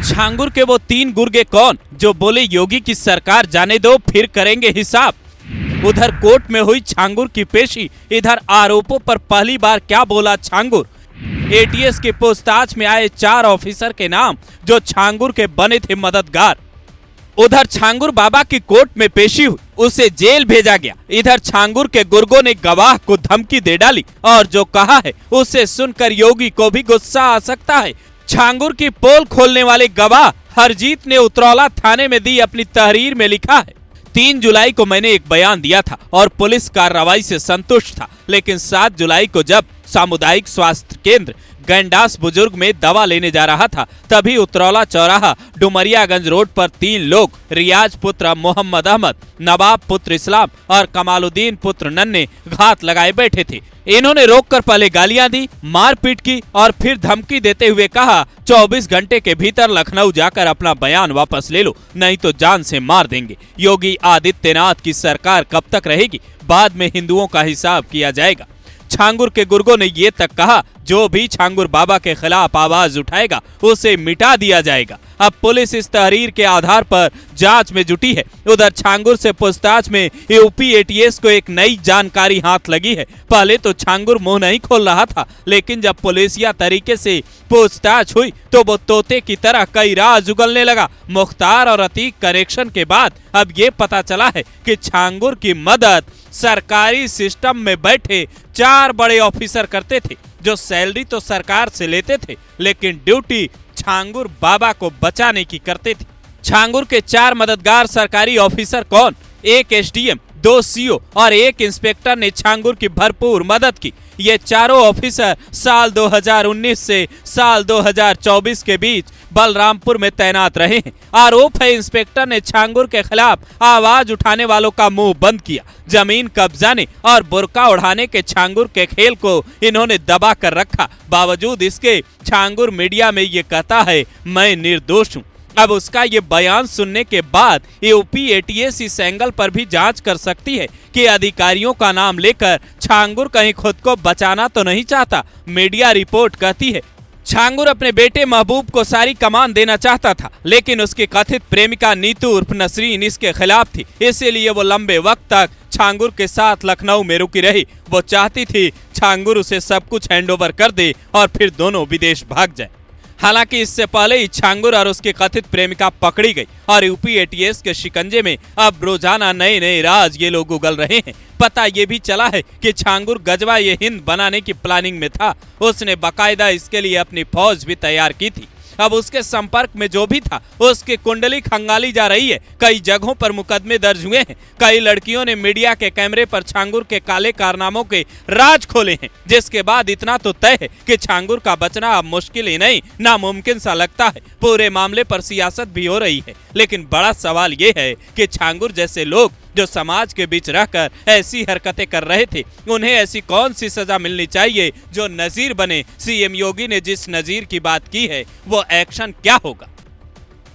छांगुर के वो 3 गुर्गे कौन जो बोले योगी की सरकार जाने दो फिर करेंगे हिसाब। उधर कोर्ट में हुई छांगुर की पेशी, इधर आरोपों पर पहली बार क्या बोला छांगुर। एटीएस की पूछताछ में आए 4 ऑफिसर के नाम जो छांगुर के बने थे मददगार। उधर छांगुर बाबा की कोर्ट में पेशी हुई, उसे जेल भेजा गया। इधर छांगुर के गुर्गों ने गवाह को धमकी दे डाली और जो कहा है उसे सुनकर योगी को भी गुस्सा आ सकता है। छांगुर की पोल खोलने वाले गवाह हरजीत ने उतरौला थाने में दी अपनी तहरीर में लिखा है, 3 जुलाई को मैंने एक बयान दिया था और पुलिस कार्रवाई से संतुष्ट था, लेकिन 7 जुलाई को जब सामुदायिक स्वास्थ्य केंद्र गैंडास बुजुर्ग में दवा लेने जा रहा था, तभी उतरौला चौराहा डुमरियागंज रोड पर 3 लोग रियाज पुत्र मोहम्मद अहमद, नवाब पुत्र इस्लाम और कमालुद्दीन पुत्र नन्हे घात लगाए बैठे थे। इन्होंने रोककर पहले गालियां दी, मारपीट की और फिर धमकी देते हुए कहा 24 घंटे के भीतर लखनऊ जाकर अपना बयान वापस ले लो, नहीं तो जान से मार देंगे। योगी आदित्यनाथ की सरकार कब तक रहेगी, बाद में हिंदुओं का हिसाब किया जाएगा। छांगुर के गुर्गों ने ये तक कहा, जो भी छांगुर बाबा के खिलाफ आवाज उठाएगा उसे मिटा दिया जाएगा। अब पुलिस इस तहरीर के आधार पर जांच में जुटी है। उधर छांगुर से पूछताछ में यूपी एटीएस को एक नई जानकारी हाथ लगी है। पहले तो छांगुर मुंह नहीं खोल रहा था, लेकिन जब पुलिसिया तरीके से पूछताछ हुई तो वो तोते की तरह कई राज उगलने लगा। मुख्तार और अतीक कनेक्शन के बाद अब ये पता चला है कि छांगुर की मदद सरकारी सिस्टम में बैठे 4 बड़े ऑफिसर करते थे, जो सैलरी तो सरकार से लेते थे, लेकिन ड्यूटी छांगुर बाबा को बचाने की करते थे। छांगुर के 4 मददगार सरकारी ऑफिसर कौन? एक एसडीएम, 2 सीओ और 1 इंस्पेक्टर ने छांगुर की भरपूर मदद की। ये चारों ऑफिसर साल 2019 से साल 2024 के बीच बलरामपुर में तैनात रहे हैं। आरोप है इंस्पेक्टर ने छांगुर के खिलाफ आवाज उठाने वालों का मुंह बंद किया। जमीन कब्जाने और बुर्का उड़ाने के छांगुर के खेल को इन्होंने दबा कर रखा। बावजूद इसके छांगुर मीडिया में ये कहता है, मैं निर्दोष हूँ। अब उसका ये बयान सुनने के बाद यूपी एटीएस इस एंगल पर भी जांच कर सकती है कि अधिकारियों का नाम लेकर छांगुर कहीं खुद को बचाना तो नहीं चाहता। मीडिया रिपोर्ट कहती है, छांगुर अपने बेटे महबूब को सारी कमान देना चाहता था, लेकिन उसकी कथित प्रेमिका नीतू उर्फ नसरीन इसके खिलाफ थी। इसीलिए वो लंबे वक्त तक छांगुर के साथ लखनऊ में रुकी रही। वो चाहती थी छांगुर उसे सब कुछ हैंडओवर कर दे और फिर दोनों विदेश भाग जाए। हालांकि इससे पहले ही छांगुर और उसकी कथित प्रेमिका पकड़ी गई और यूपी एटीएस के शिकंजे में अब रोजाना नए नए राज ये लोग उगल रहे हैं। पता ये भी चला है कि छांगुर गजवा ये हिंद बनाने की प्लानिंग में था। उसने बाकायदा इसके लिए अपनी फौज भी तैयार की थी। अब उसके संपर्क में जो भी था उसकी कुंडली खंगाली जा रही है। कई जगहों पर मुकदमे दर्ज हुए हैं। कई लड़कियों ने मीडिया के कैमरे पर छांगुर के काले कारनामों के राज खोले हैं, जिसके बाद इतना तो तय है कि छांगुर का बचना अब मुश्किल ही नहीं नामुमकिन सा लगता है। पूरे मामले पर सियासत भी हो रही है, लेकिन बड़ा सवाल ये है कि छांगुर जैसे लोग जो समाज के बीच रहकर ऐसी हरकतें कर रहे थे, उन्हें ऐसी कौन सी सजा मिलनी चाहिए जो नजीर बने। सीएम योगी ने जिस नजीर की बात की है वो एक्शन क्या होगा?